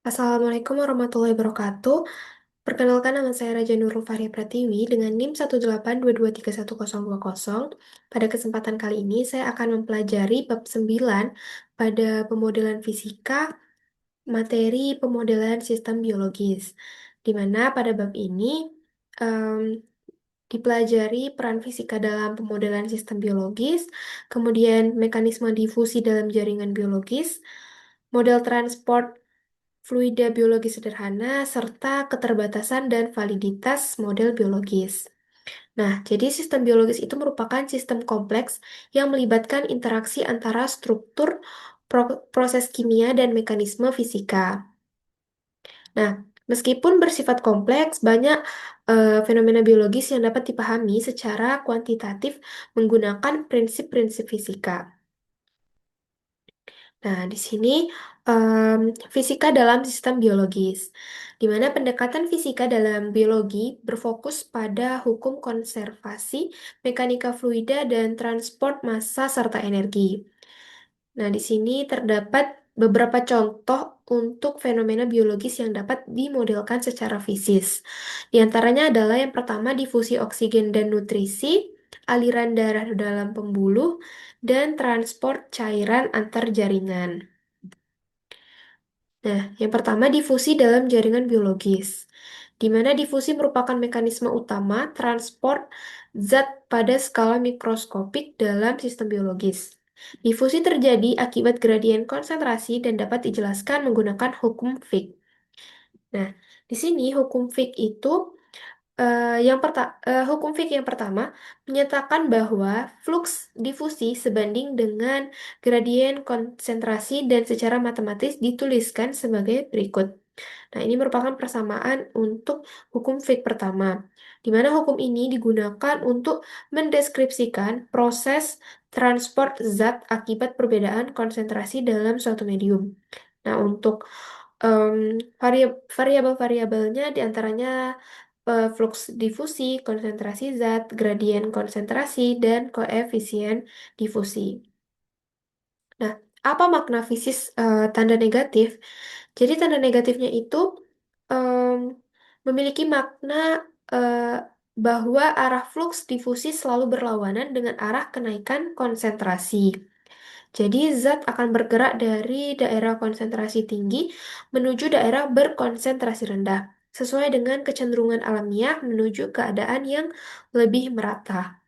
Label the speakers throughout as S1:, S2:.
S1: Assalamualaikum warahmatullahi wabarakatuh. Perkenalkan nama saya Raja Nurul Faria Pratiwi dengan NIM 182231020. Pada kesempatan kali ini saya akan mempelajari bab 9 pada pemodelan fisika, materi pemodelan sistem biologis. Di mana pada bab ini em, dipelajari peran fisika dalam pemodelan sistem biologis, kemudian mekanisme difusi dalam jaringan biologis, model transport fluida biologis sederhana, serta keterbatasan dan validitas model biologis. Nah, jadi sistem biologis itu merupakan sistem kompleks yang melibatkan interaksi antara struktur, proses kimia, dan mekanisme fisika. Nah, meskipun bersifat kompleks, banyak fenomena biologis yang dapat dipahami secara kuantitatif menggunakan prinsip-prinsip fisika. Nah, di sini em, fisika dalam sistem biologis, di mana pendekatan fisika dalam biologi berfokus pada hukum konservasi, mekanika fluida, dan transport massa serta energi. Nah, di sini terdapat beberapa contoh untuk fenomena biologis yang dapat dimodelkan secara fisis. Di antaranya adalah yang pertama difusi oksigen dan nutrisi, aliran darah dalam pembuluh, dan transport cairan antar jaringan. Nah, yang pertama difusi dalam jaringan biologis, di mana difusi merupakan mekanisme utama transport zat pada skala mikroskopik dalam sistem biologis. Difusi terjadi akibat gradien konsentrasi dan dapat dijelaskan menggunakan hukum Fick. Nah, di sini hukum Fick itu hukum Fick yang pertama menyatakan bahwa fluks difusi sebanding dengan gradien konsentrasi dan secara matematis dituliskan sebagai berikut. Nah, ini merupakan persamaan untuk hukum Fick pertama, di mana hukum ini digunakan untuk mendeskripsikan proses transport zat akibat perbedaan konsentrasi dalam suatu medium. Nah, untuk em, variabel-variabelnya diantaranya flux difusi, konsentrasi zat, gradien konsentrasi, dan koefisien difusi. Nah, apa makna fisis tanda negatif? Jadi tanda negatifnya itu em, memiliki makna eh, bahwa arah fluks difusi selalu berlawanan dengan arah kenaikan konsentrasi. Jadi zat akan bergerak dari daerah konsentrasi tinggi menuju daerah berkonsentrasi rendah, sesuai dengan kecenderungan alamiah menuju keadaan yang lebih merata.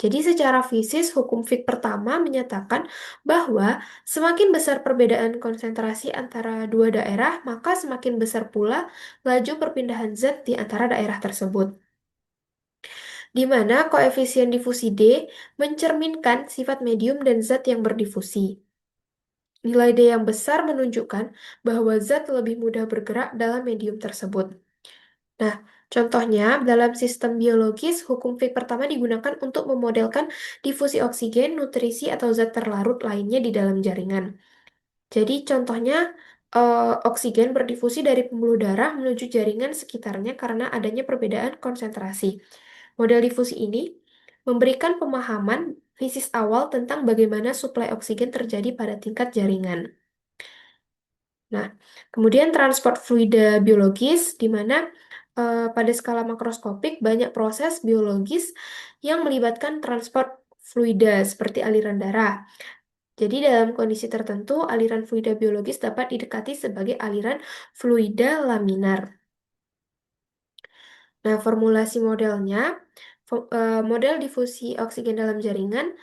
S1: Jadi secara fisis, hukum Fick pertama menyatakan bahwa semakin besar perbedaan konsentrasi antara dua daerah, maka semakin besar pula laju perpindahan zat di antara daerah tersebut. Di mana koefisien difusi D mencerminkan sifat medium dan zat yang berdifusi. Nilai D yang besar menunjukkan bahwa zat lebih mudah bergerak dalam medium tersebut. Nah, contohnya dalam sistem biologis, hukum Fick pertama digunakan untuk memodelkan difusi oksigen, nutrisi, atau zat terlarut lainnya di dalam jaringan. Jadi, contohnya oksigen berdifusi dari pembuluh darah menuju jaringan sekitarnya karena adanya perbedaan konsentrasi. Model difusi ini memberikan pemahaman fisis awal tentang bagaimana suplai oksigen terjadi pada tingkat jaringan. Nah, kemudian transport fluida biologis, di mana pada skala makroskopik banyak proses biologis yang melibatkan transport fluida seperti aliran darah. Jadi dalam kondisi tertentu, aliran fluida biologis dapat didekati sebagai aliran fluida laminar. Nah, formulasi modelnya, model difusi oksigen dalam jaringan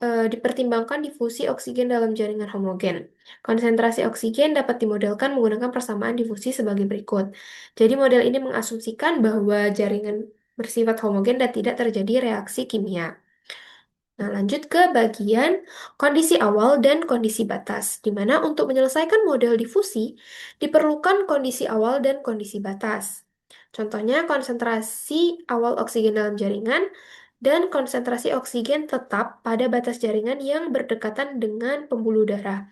S1: dipertimbangkan difusi oksigen dalam jaringan homogen. Konsentrasi oksigen dapat dimodelkan menggunakan persamaan difusi sebagai berikut. Jadi model ini mengasumsikan bahwa jaringan bersifat homogen dan tidak terjadi reaksi kimia. Nah, lanjut ke bagian kondisi awal dan kondisi batas, di mana untuk menyelesaikan model difusi diperlukan kondisi awal dan kondisi batas. Contohnya konsentrasi awal oksigen dalam jaringan dan konsentrasi oksigen tetap pada batas jaringan yang berdekatan dengan pembuluh darah.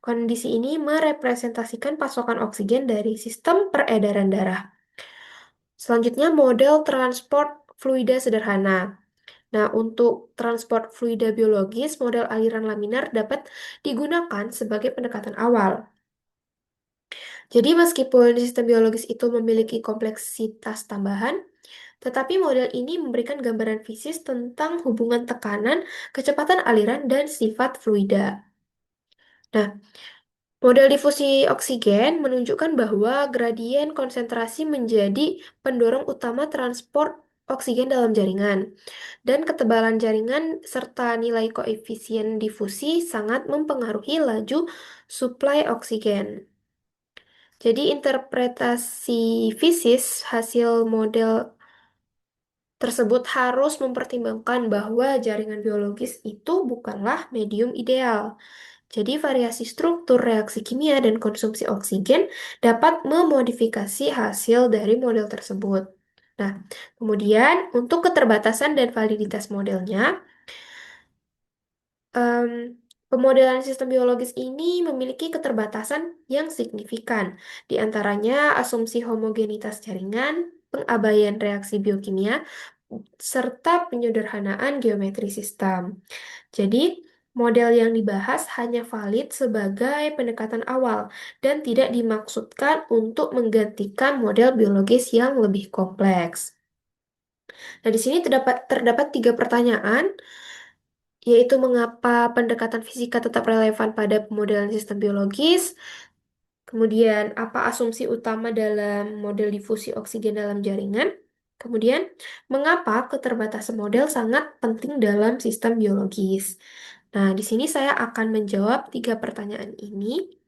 S1: Kondisi ini merepresentasikan pasokan oksigen dari sistem peredaran darah. Selanjutnya, model transport fluida sederhana. Nah, untuk transport fluida biologis, model aliran laminar dapat digunakan sebagai pendekatan awal. Jadi meskipun sistem biologis itu memiliki kompleksitas tambahan, tetapi model ini memberikan gambaran fisis tentang hubungan tekanan, kecepatan aliran, dan sifat fluida. Nah, model difusi oksigen menunjukkan bahwa gradien konsentrasi menjadi pendorong utama transport oksigen dalam jaringan, dan ketebalan jaringan serta nilai koefisien difusi sangat mempengaruhi laju suplai oksigen. Jadi interpretasi fisis hasil model tersebut harus mempertimbangkan bahwa jaringan biologis itu bukanlah medium ideal. Jadi variasi struktur reaksi kimia dan konsumsi oksigen dapat memodifikasi hasil dari model tersebut. Nah, kemudian untuk keterbatasan dan validitas modelnya, Em, pemodelan sistem biologis ini memiliki keterbatasan yang signifikan, di antaranya asumsi homogenitas jaringan, pengabaian reaksi biokimia, serta penyederhanaan geometri sistem. Jadi, model yang dibahas hanya valid sebagai pendekatan awal dan tidak dimaksudkan untuk menggantikan model biologis yang lebih kompleks. Nah, di sini terdapat tiga pertanyaan, yaitu mengapa pendekatan fisika tetap relevan pada pemodelan sistem biologis, kemudian apa asumsi utama dalam model difusi oksigen dalam jaringan, kemudian mengapa keterbatasan model sangat penting dalam sistem biologis. Nah, di sini saya akan menjawab tiga pertanyaan ini.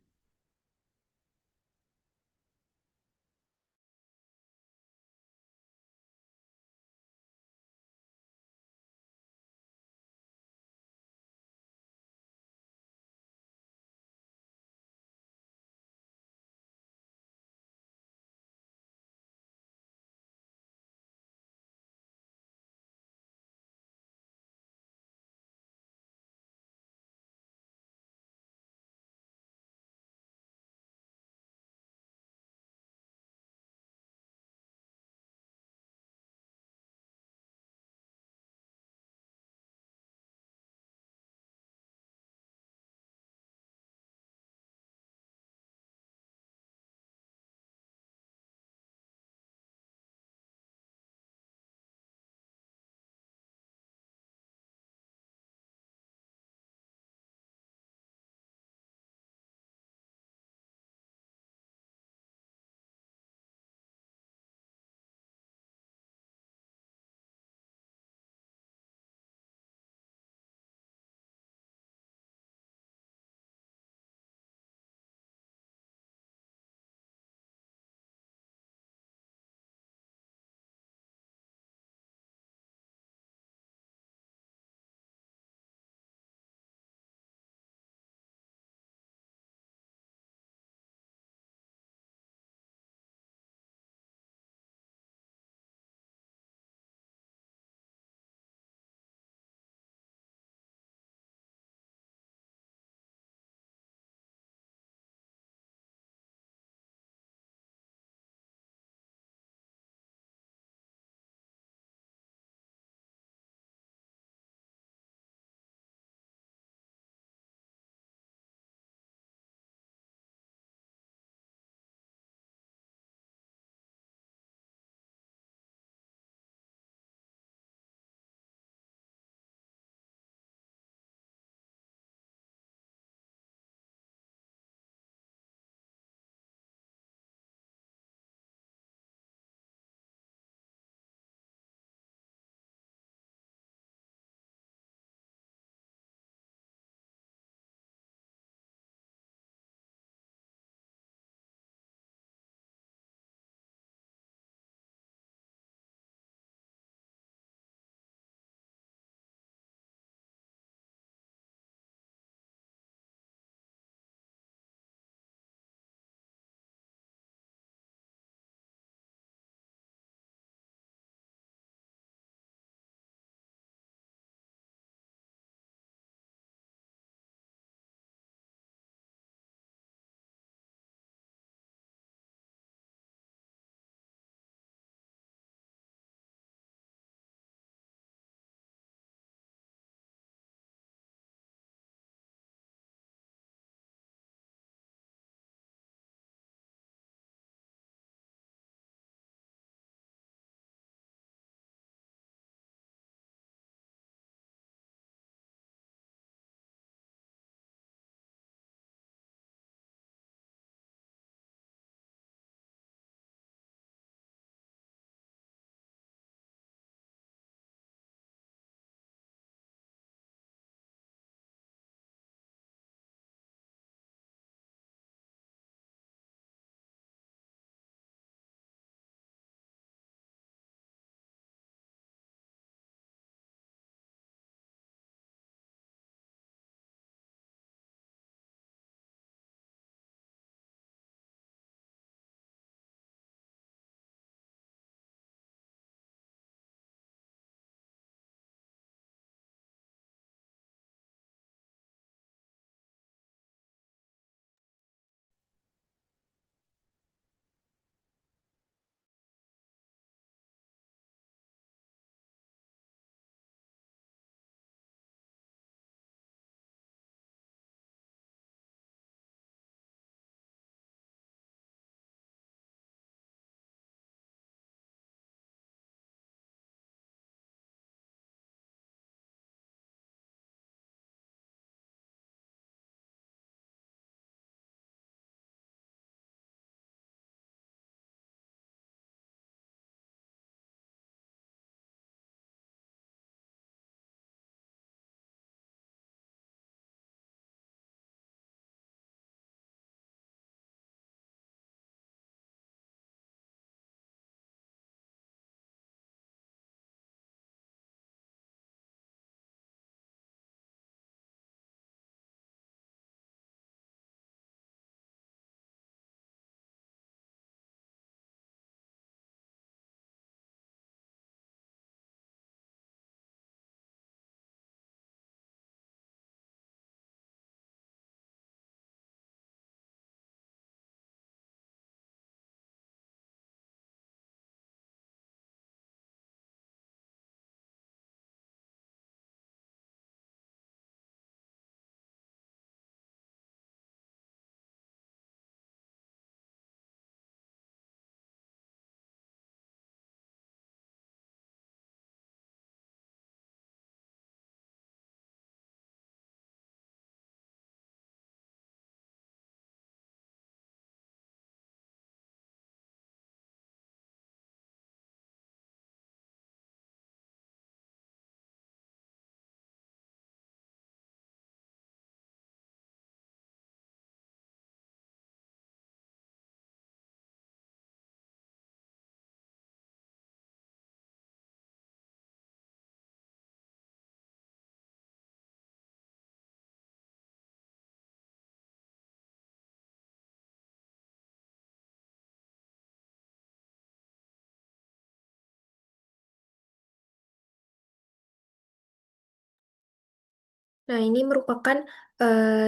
S1: Nah, ini merupakan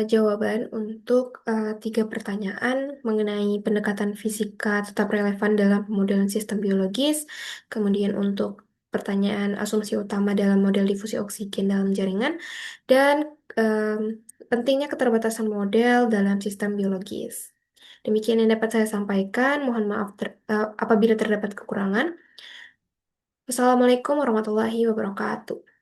S1: jawaban untuk tiga pertanyaan mengenai pendekatan fisika tetap relevan dalam pemodelan sistem biologis, kemudian untuk pertanyaan asumsi utama dalam model difusi oksigen dalam jaringan, dan em, pentingnya keterbatasan model dalam sistem biologis. Demikian yang dapat saya sampaikan. Mohon maaf apabila terdapat kekurangan. Wassalamualaikum warahmatullahi wabarakatuh.